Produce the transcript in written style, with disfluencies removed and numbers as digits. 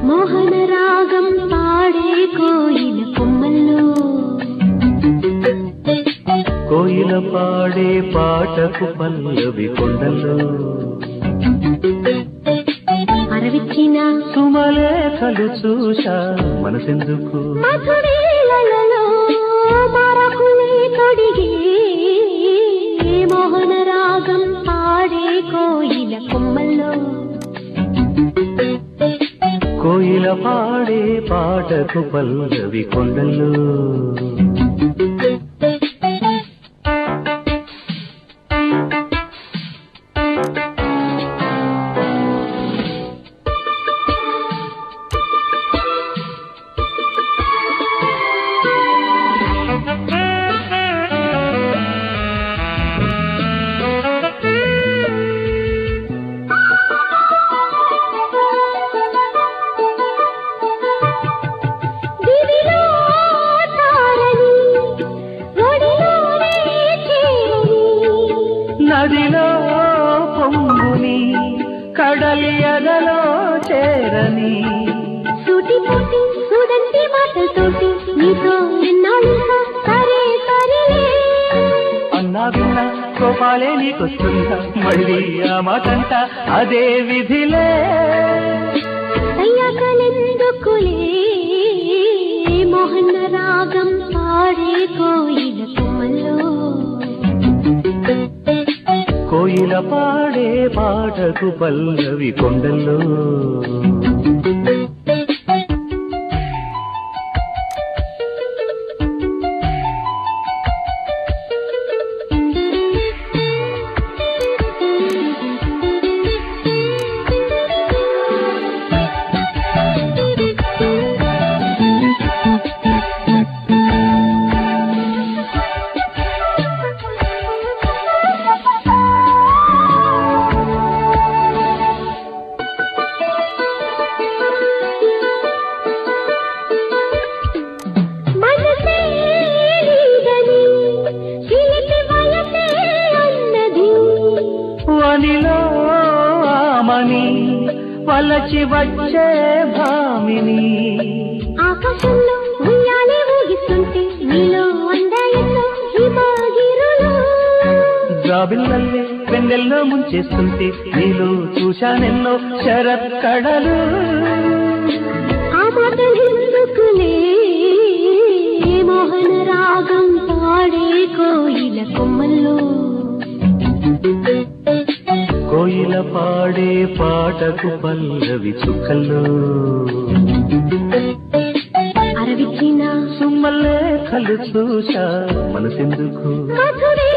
మోహన రాగం పాడే కోయిల కొమ్మల్లో కోయిల పాడే పాటకు పల్లవి కొండల్లో అరవిచ్చిన సుమలేఖలు చూశా మనసెందుకు మధురేలలో మరకులే తొడిగే మోహన రాగం పాడే కోయిల కొమ్మల్లో కోయిల పాడే పాటకు పల్లవి కొండల్లో నదిలో పొంగుని కడలి ఎదలో చేరని సూటిపోటి సుదంటి మాటతోటి నీతో ఎన్నాళ్ళుగా సరే సరేలే అన్నా విన్నా కోపాలే నీకొస్తుందా మళ్ళీ ఆ మాటంట అదే విధిలే అయ్యాకలెందుకులే మోహన రాగం పాడే కోయిల కొమ్మల్లో కోయిల పాడే పాటకు పల్లవి కొండల్లో వనిలో ఆమని వలచి వచ్చే భామిని ఆకాశంలో ఉయ్యాలే ఊగిస్తుంటే నీలో అందాయల్లో హిమగిరులు జాబిల్లల్లే వెన్నెల్లో ముంచేస్తుంటే నీలో చూశానెన్నో శరత్కళలు ఆ మాటలెందుకులే మోహన రాగం పాడే కోయిల కొమ్మల్లో కోయిల పాడే పాటకు పల్లవి చుక్కల్లో అరవిచ్చిన సుమ్మలేఖలు చూశా మనసెందుకు మధురే